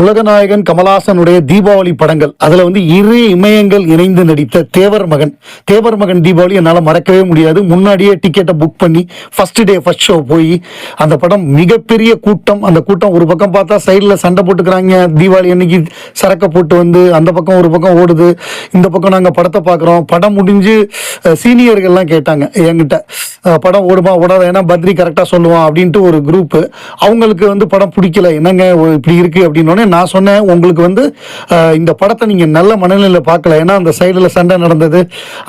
உலகநாயகன் கமலஹாசனுடைய தீபாவளி படங்கள் அதில் வந்து இரு இமயங்கள் இணைந்து நடித்த தேவர் மகன் தீபாவளி என்னால் மறக்கவே முடியாது. முன்னாடியே டிக்கெட்டை புக் பண்ணி ஃபர்ஸ்ட் டே ஃபர்ஸ்ட் ஷோ போய் அந்த படம் மிகப்பெரிய கூட்டம். அந்த கூட்டம் ஒரு பக்கம் பார்த்தா சைடில் சண்டை போட்டுக்கிறாங்க. தீபாவளி அன்னைக்கு சரக்கை போட்டு வந்து அந்த பக்கம் ஒரு பக்கம் ஓடுது, இந்த பக்கம் நாங்கள் படத்தை பார்க்குறோம். படம் முடிஞ்சு சீனியர்கள்லாம் கேட்டாங்க என்கிட்ட, படம் ஓடுமா ஓடாத, ஏன்னா பத்ரி கரெக்டாக சொல்லுவான் அப்படின்ட்டு ஒரு குரூப்பு. அவங்களுக்கு வந்து படம் பிடிக்கல, என்னங்க இப்படி இருக்குது அப்படின்னோடனே நான் சொன்னேன், உங்களுக்கு வந்து இந்த படத்தை நீங்கள் நல்ல மனநிலையில் பார்க்கல, ஏன்னா அந்த சைடில் சண்டை நடந்தது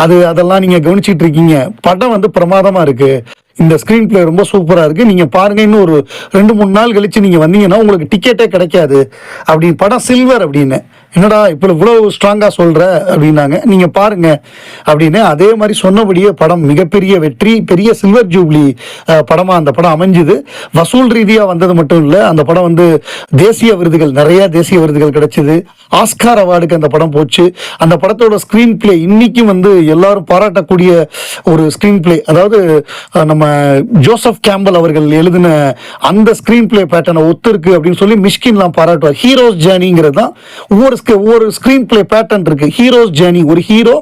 அதெல்லாம் நீங்கள் கவனிச்சிட்டு இருக்கீங்க. படம் வந்து பிரமாதமாக இருக்குது, இந்த ஸ்க்ரீன் பிளே ரொம்ப சூப்பராக இருக்குது, நீங்கள் பாருங்க, இன்னும் ஒரு 2-3 நாள் கழித்து நீங்கள் வந்தீங்கன்னா உங்களுக்கு டிக்கெட்டே கிடைக்காது அப்படின்னு. படம் சில்வர் அப்படின்னு. என்னடா இப்போ இவ்வளோ ஸ்ட்ராங்காக சொல்கிற அப்படின்னாங்க. நீங்கள் பாருங்க அப்படின்னு. அதே மாதிரி சொன்னபடியே படம் மிகப்பெரிய வெற்றி, பெரிய சில்வர் ஜூப்ளி படமாக அந்த படம் அமைஞ்சுது. வசூல் ரீதியாக வந்தது மட்டும் இல்லை, அந்த படம் வந்து தேசிய விருதுகள், நிறைய தேசிய விருதுகள் கிடைச்சிது. ஆஸ்கார் அவார்டுக்கு அந்த படம் போச்சு. அந்த படத்தோட ஸ்க்ரீன் பிளே இன்னைக்கும் வந்து எல்லாரும் பாராட்டக்கூடிய ஒரு ஸ்க்ரீன் பிளே. அதாவது நம்ம ஜோசப் கேம்பல் அவர்கள் எழுதின அந்த ஸ்க்ரீன் பிளே பேட்டர்னை ஒத்து இருக்கு அப்படின்னு சொல்லி மிஷ்கின்லாம் பாராட்டுவார். ஹீரோஸ் ஜேர்னிங்கிறது தான் ஒவ்வொரு ஸ்க்ரீன் பிளே பேட்டர்ன் இருக்கு. ஹீரோஸ் ஜேர்னி, ஒரு ஹீரோ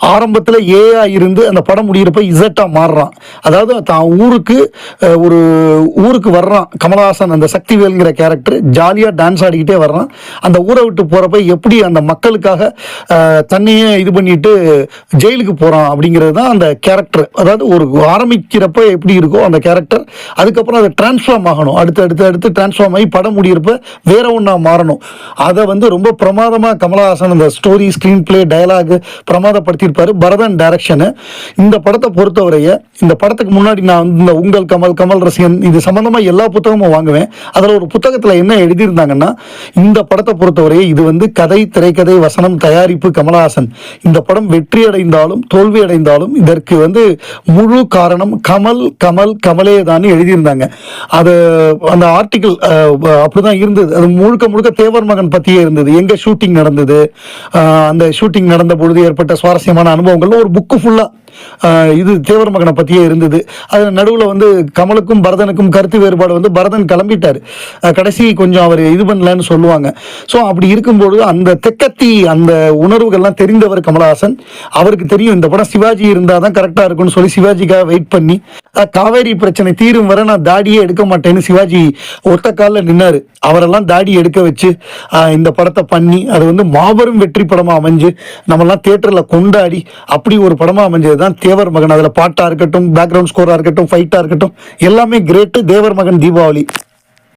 ஆரம்பத்தில் ஏஆ இருந்து அந்த படம் முடிகிறப்ப இசட்டா மாறுறான். அதாவது தான் ஒரு ஊருக்கு வர்றான் கமலஹாசன், அந்த சக்திவேல்ங்கிற கேரக்டர் ஜாலியாக டான்ஸ் ஆடிக்கிட்டே வர்றான். அந்த ஊரை விட்டு போகிறப்ப எப்படி அந்த மக்களுக்காக தன்னையே இது பண்ணிட்டு ஜெயிலுக்கு போகிறான் அப்படிங்கிறது தான் அந்த கேரக்டர். அதாவது ஒரு ஆரம்பிக்கிறப்ப எப்படி இருக்கோ அந்த கேரக்டர், அதுக்கப்புறம் அதை டிரான்ஸ்ஃபார்ம் ஆகணும், அடுத்து டிரான்ஸ்ஃபார்ம் ஆகி படம் முடிகிறப்ப வேற ஒன்றா மாறணும். அதை வந்து ரொம்ப பிரமாதமாக கமலஹாசன் அந்த ஸ்டோரி, ஸ்க்ரீன் பிளே, டயலாக் பிரமாதப்படுத்தியிருப்பாரு. பரதன் டைரக்ஷனு. இந்த படத்தை பொறுத்தவரைய, இந்த படத்துக்கு முன்னாடி நான் வந்து இந்த உங்கள் கமல் ரசிகன் இது சம்பந்தமாக எல்லா புத்தகமும் வாங்குவேன். அதில் ஒரு புத்தகத்தில் என்ன எழுதியிருந்தாங்கன்னா, இந்த படத்தை பொறுத்தவரைய இது வந்து கதை, திரைக்கதை, வசனம், தயாரிப்பு கமலஹாசன். இந்த படம் வெற்றி அடைந்தாலும் தோல்வி அடைந்தாலும் இதற்கு வந்து முழு காரணம் கமலே தான் எழுதியிருந்தாங்க. அது அந்த ஆர்டிகிள் அப்படிதான் இருந்தது. அது முழுக்க தேவர் மகன் பற்றியே இருந்தது. எங்க ஷூட்டிங் நடந்தது, அந்த ஷூட்டிங் நடந்த பொழுது ஏற்பட்ட சுவாரஸ்யமான அனுபவங்கள் ஒரு புக்கு ஃபுல்லா இது தேவர் மகனை பற்றியே இருந்தது. அதில் நடுவில் வந்து கமலுக்கும் பரதனுக்கும் கருத்து வேறுபாடு வந்து பரதன் கிளம்பிட்டார், கடைசி கொஞ்சம் அவர் இது பண்ணலன்னு சொல்லுவாங்க. ஸோ அப்படி இருக்கும்போது அந்த தெக்கத்தி அந்த உணர்வுகள்லாம் தெரிந்தவர் கமலஹாசன். அவருக்கு தெரியும் இந்த படம் சிவாஜி இருந்தால் தான் கரெக்டாக இருக்கும்னு சொல்லி சிவாஜிக்காக வெயிட் பண்ணி காவேரி பிரச்சனை தீரும் வரை நான் தாடியே எடுக்க மாட்டேன்னு சிவாஜி ஒத்த காலில் நின்னார். அவரெல்லாம் தாடி எடுக்க வச்சு இந்த படத்தை பண்ணி அது வந்து மாபெரும் வெற்றி படமாக அமைஞ்சு நம்மெல்லாம் தியேட்டரில் கொண்டாடி அப்படி ஒரு படமாக அமைஞ்சது தான் தேவர் மகன். அதில் பாட்டாக இருக்கட்டும், பேக்ரவுண்ட் ஸ்கோராக இருக்கட்டும், ஃபைட்டாக இருக்கட்டும், எல்லாமே கிரேட்டு. தேவர் மகன் தீபாவளி.